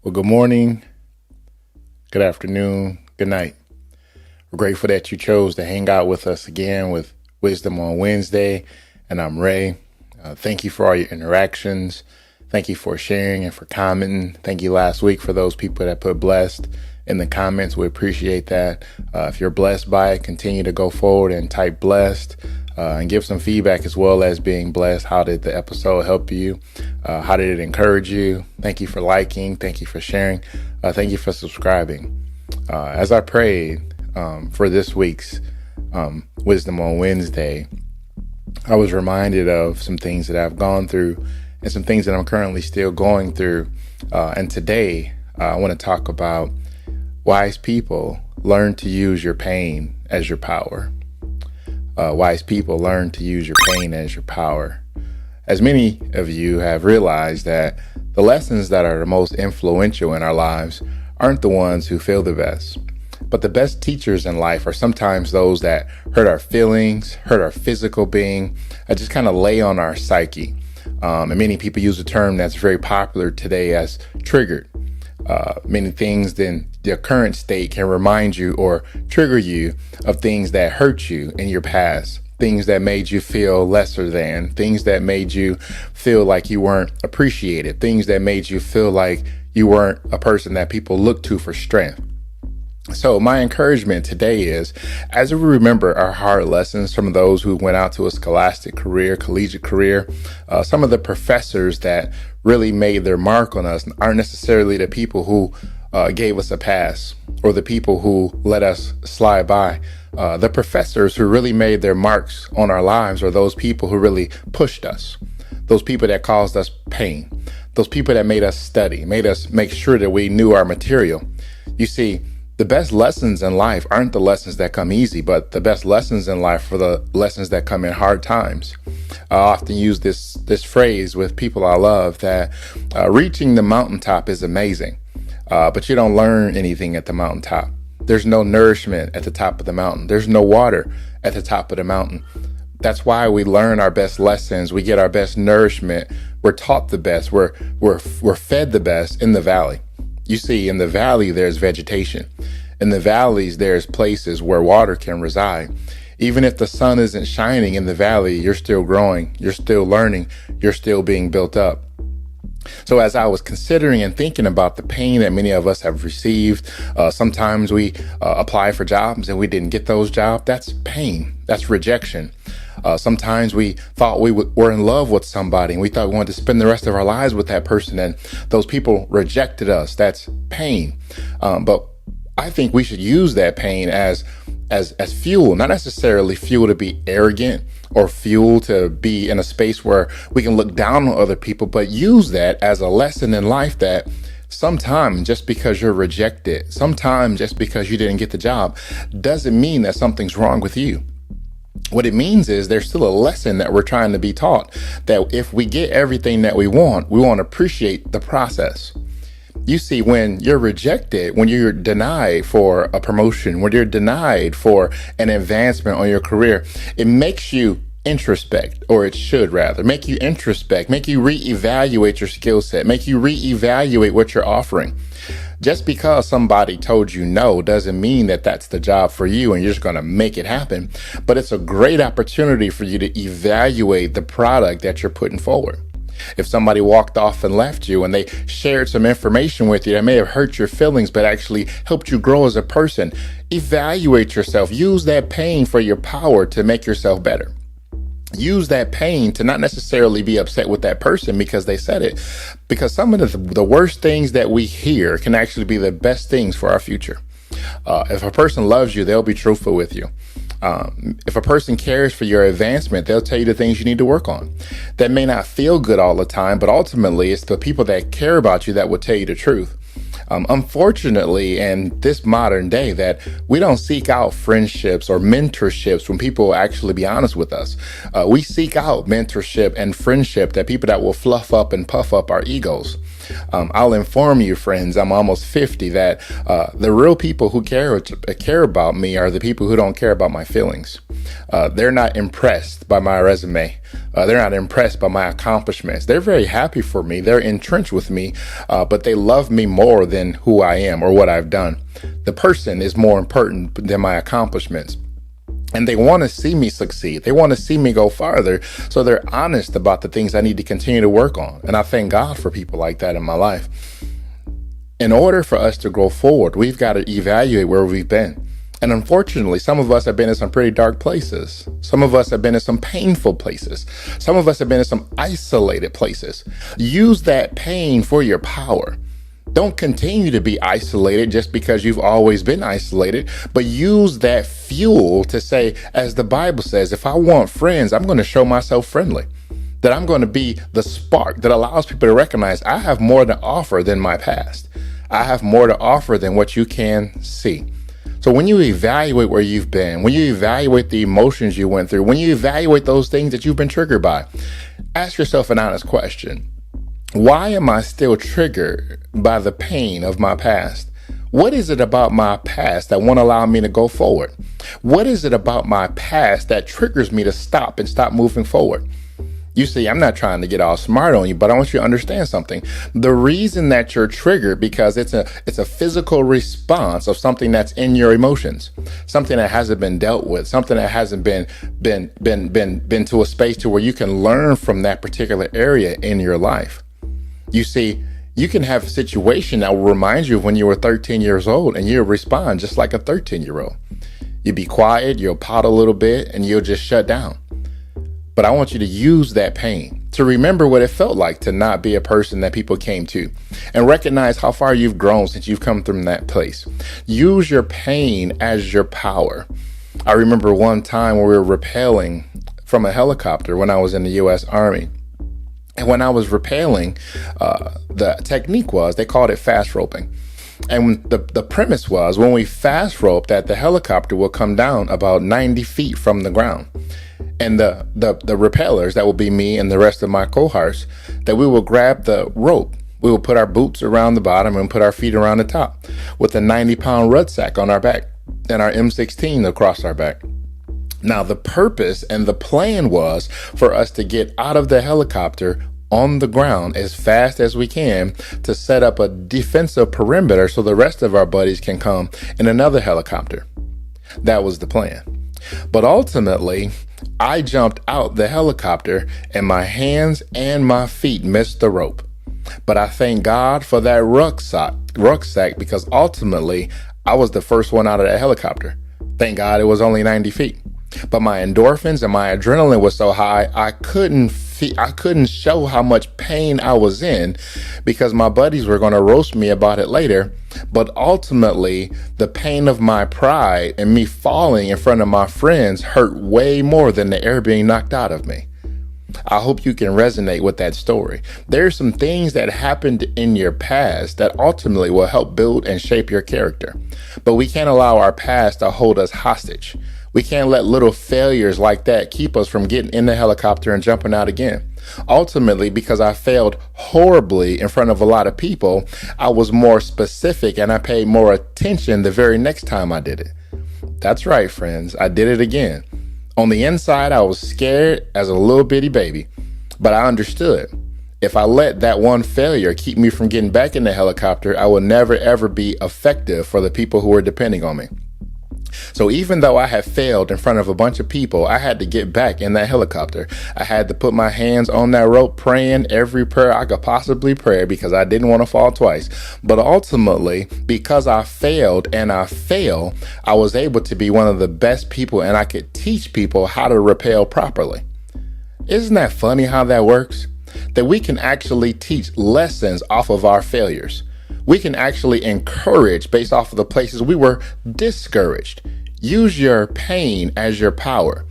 Well, good morning, good afternoon, good night. We're grateful that you chose to hang out with us again with Wisdom on Wednesday. And I'm Ray. Thank you for all your interactions. Thank you for sharing and for commenting. Thank you last week for those people that put blessed in the comments. We appreciate that. If you're blessed by it, continue to go forward and type blessed. And give some feedback as well as being blessed. How did the episode help you? How did it encourage you? Thank you for liking. Thank you for sharing. Thank you for subscribing. As I prayed for this week's Wisdom on Wednesday, I was reminded of some things that I've gone through and some things that I'm currently still going through. And today I want to talk about wise people learn to use your pain as your power. Wise people learn to use your pain as your power. As many of you have realized that the lessons that are the most influential in our lives aren't the ones who feel the best, but the best teachers in life are sometimes those that hurt our feelings, hurt our physical being, just kind of lay on our psyche. And many people use a term that's very popular today as triggered. Many things in your current state can remind you or trigger you of things that hurt you in your past, things that made you feel lesser than, things that made you feel like you weren't appreciated, things that made you feel like you weren't a person that people look to for strength. So my encouragement today is, as we remember our hard lessons from those who went out to a scholastic career, collegiate career, some of the professors that really made their mark on us aren't necessarily the people who gave us a pass or the people who let us slide by. The professors who really made their marks on our lives are those people who really pushed us, those people that caused us pain, those people that made us study, made us make sure that we knew our material. You see, the best lessons in life aren't the lessons that come easy, but the best lessons in life are the lessons that come in hard times. I often use this phrase with people I love that reaching the mountaintop is amazing, but you don't learn anything at the mountaintop. There's no nourishment at the top of the mountain. There's no water at the top of the mountain. That's why we learn our best lessons. We get our best nourishment. We're taught the best. We're fed the best in the valley. You see, in the valley, there's vegetation. In the valleys, there's places where water can reside. Even if the sun isn't shining in the valley, you're still growing, you're still learning, you're still being built up. So as I was considering and thinking about the pain that many of us have received, sometimes we apply for jobs and we didn't get those jobs. That's pain. That's rejection. Sometimes we thought we were in love with somebody and we thought we wanted to spend the rest of our lives with that person, and those people rejected us. That's pain. But I think we should use that pain as fuel, not necessarily fuel to be arrogant or fuel to be in a space where we can look down on other people, but use that as a lesson in life that sometimes just because you're rejected, sometimes just because you didn't get the job, doesn't mean that something's wrong with you. What it means is there's still a lesson that we're trying to be taught, that if we get everything that we want to appreciate the process. You see, when you're rejected, when you're denied for a promotion, when you're denied for an advancement on your career, it makes you introspect, or it should rather make you introspect, make you reevaluate your skill set, make you reevaluate what you're offering. Just because somebody told you no doesn't mean that that's the job for you and you're just going to make it happen. But it's a great opportunity for you to evaluate the product that you're putting forward. If somebody walked off and left you and they shared some information with you that may have hurt your feelings but actually helped you grow as a person, evaluate yourself. Use that pain for your power to make yourself better. Use that pain to not necessarily be upset with that person because they said it, because some of the worst things that we hear can actually be the best things for our future. If a person loves you, they'll be truthful with you. If a person cares for your advancement, they'll tell you the things you need to work on. That may not feel good all the time, but ultimately it's the people that care about you that will tell you the truth. Unfortunately, in this modern day, that we don't seek out friendships or mentorships when people actually be honest with us. We seek out mentorship and friendship that people that will fluff up and puff up our egos. I'll inform you, friends, I'm almost 50, that the real people who care about me are the people who don't care about my feelings. They're not impressed by my resume. They're not impressed by my accomplishments. They're very happy for me. They're entrenched with me, but they love me more than who I am or what I've done. The person is more important than my accomplishments. And they want to see me succeed. They want to see me go farther. So they're honest about the things I need to continue to work on. And I thank God for people like that in my life. In order for us to grow forward, we've got to evaluate where we've been. And unfortunately, some of us have been in some pretty dark places. Some of us have been in some painful places. Some of us have been in some isolated places. Use that pain for your power. Don't continue to be isolated just because you've always been isolated, but use that fuel to say, as the Bible says, if I want friends, I'm going to show myself friendly. That I'm going to be the spark that allows people to recognize I have more to offer than my past. I have more to offer than what you can see. So when you evaluate where you've been, when you evaluate the emotions you went through, when you evaluate those things that you've been triggered by, ask yourself an honest question. Why am I still triggered by the pain of my past? What is it about my past that won't allow me to go forward? What is it about my past that triggers me to stop moving forward? You see, I'm not trying to get all smart on you, but I want you to understand something. The reason that you're triggered because it's a physical response of something that's in your emotions, something that hasn't been dealt with, something that hasn't been to a space to where you can learn from that particular area in your life. You see, you can have a situation that will remind you of when you were 13 years old and you'll respond just like a 13-year-old. You'll be quiet, you'll pout a little bit, and you'll just shut down. But I want you to use that pain to remember what it felt like to not be a person that people came to and recognize how far you've grown since you've come from that place. Use your pain as your power. I remember one time when we were rappelling from a helicopter when I was in the U.S. Army. And when I was rappelling, the technique was, they called it fast roping. And the premise was when we fast roped that the helicopter will come down about 90 feet from the ground. And the rappellers, that will be me and the rest of my cohorts, that we will grab the rope. We will put our boots around the bottom and put our feet around the top with a 90-pound rucksack on our back and our M16 across our back. Now, the purpose and the plan was for us to get out of the helicopter on the ground as fast as we can to set up a defensive perimeter so the rest of our buddies can come in another helicopter. That was the plan. But ultimately, I jumped out the helicopter and my hands and my feet missed the rope. But I thank God for that rucksack because ultimately I was the first one out of that helicopter. Thank God it was only 90 feet. But my endorphins and my adrenaline was so high, I couldn't show how much pain I was in because my buddies were going to roast me about it later. But ultimately, the pain of my pride and me falling in front of my friends hurt way more than the air being knocked out of me. I hope you can resonate with that story. There are some things that happened in your past that ultimately will help build and shape your character. But we can't allow our past to hold us hostage. We can't let little failures like that keep us from getting in the helicopter and jumping out again. Ultimately, because I failed horribly in front of a lot of people, I was more specific and I paid more attention the very next time I did it. That's right, friends. I did it again. On the inside, I was scared as a little bitty baby, but I understood. If I let that one failure keep me from getting back in the helicopter, I will never, ever be effective for the people who are depending on me. So even though I had failed in front of a bunch of people, I had to get back in that helicopter. I had to put my hands on that rope, praying every prayer I could possibly pray because I didn't want to fall twice. But ultimately, because I failed and I fail, I was able to be one of the best people and I could teach people how to rappel properly. Isn't that funny how that works? That we can actually teach lessons off of our failures. We can actually encourage based off of the places we were discouraged. Use your pain as your power.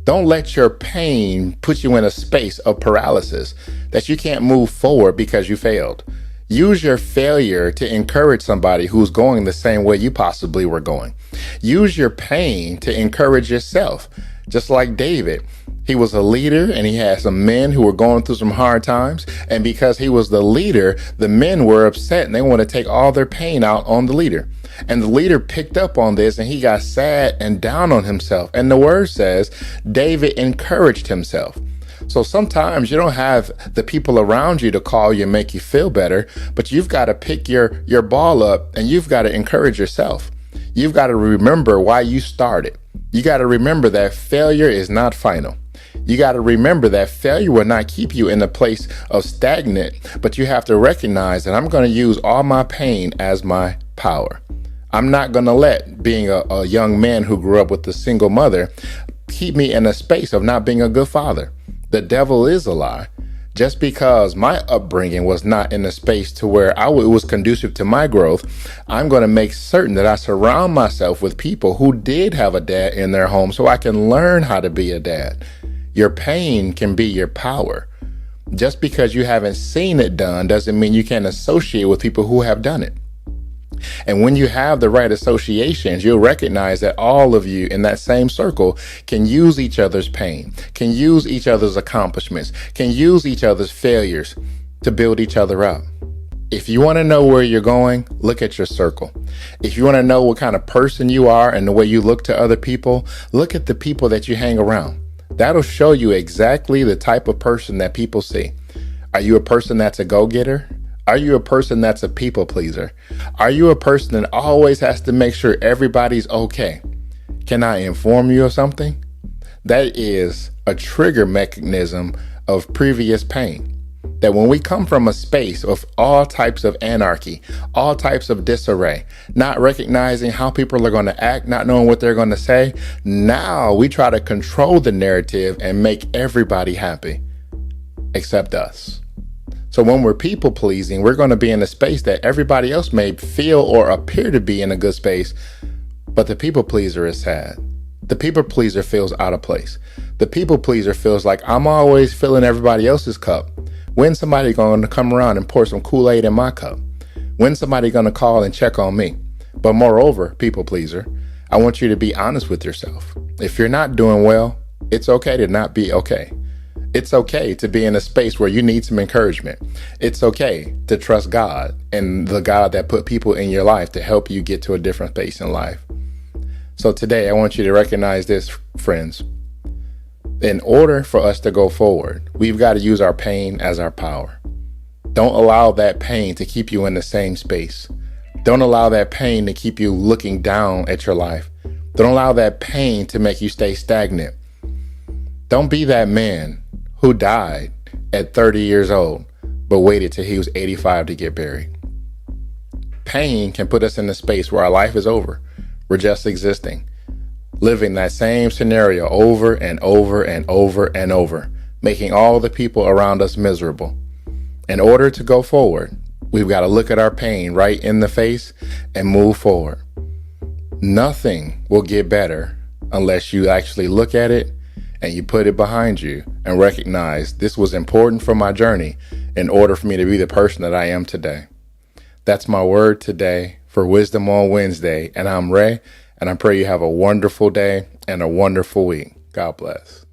Don't let your pain put you in a space of paralysis that you can't move forward because you failed. Use your failure to encourage somebody who's going the same way you possibly were going. Use your pain to encourage yourself. Just like David, he was a leader and he had some men who were going through some hard times. And because he was the leader, the men were upset and they want to take all their pain out on the leader. And the leader picked up on this and he got sad and down on himself. And the word says David encouraged himself. So sometimes you don't have the people around you to call you and make you feel better, but you've got to pick your ball up and you've got to encourage yourself. You've got to remember why you started. You got to remember that failure is not final. You got to remember that failure will not keep you in a place of stagnant, but you have to recognize that I'm going to use all my pain as my power. I'm not going to let being a young man who grew up with a single mother keep me in a space of not being a good father. The devil is a lie. Just because my upbringing was not in a space to where it was conducive to my growth, I'm going to make certain that I surround myself with people who did have a dad in their home so I can learn how to be a dad. Your pain can be your power. Just because you haven't seen it done doesn't mean you can't associate with people who have done it. And when you have the right associations, you'll recognize that all of you in that same circle can use each other's pain, can use each other's accomplishments, can use each other's failures to build each other up. If you want to know where you're going, look at your circle. If you want to know what kind of person you are and the way you look to other people, look at the people that you hang around. That'll show you exactly the type of person that people see. Are you a person that's a go-getter? Are you a person that's a people pleaser? Are you a person that always has to make sure everybody's okay? Can I inform you of something? That is a trigger mechanism of previous pain. That when we come from a space of all types of anarchy, all types of disarray, not recognizing how people are going to act, not knowing what they're going to say, now we try to control the narrative and make everybody happy, except us. So when we're people pleasing, we're going to be in a space that everybody else may feel or appear to be in a good space, but the people pleaser is sad. The people pleaser feels out of place. The people pleaser feels like I'm always filling everybody else's cup. When's somebody going to come around and pour some Kool-Aid in my cup? When's somebody going to call and check on me? But moreover, people pleaser, I want you to be honest with yourself. If you're not doing well, it's okay to not be okay. It's okay to be in a space where you need some encouragement. It's okay to trust God and the God that put people in your life to help you get to a different space in life. So today, I want you to recognize this, friends. In order for us to go forward, we've got to use our pain as our power. Don't allow that pain to keep you in the same space. Don't allow that pain to keep you looking down at your life. Don't allow that pain to make you stay stagnant. Don't be that man who died at 30 years old, but waited till he was 85 to get buried. Pain can put us in a space where our life is over. We're just existing, living that same scenario over and over and over and over, making all the people around us miserable. In order to go forward, we've got to look at our pain right in the face and move forward. Nothing will get better unless you actually look at it and you put it behind you and recognize this was important for my journey in order for me to be the person that I am today. That's my word today for Wisdom on Wednesday. And I'm Ray, and I pray you have a wonderful day and a wonderful week. God bless.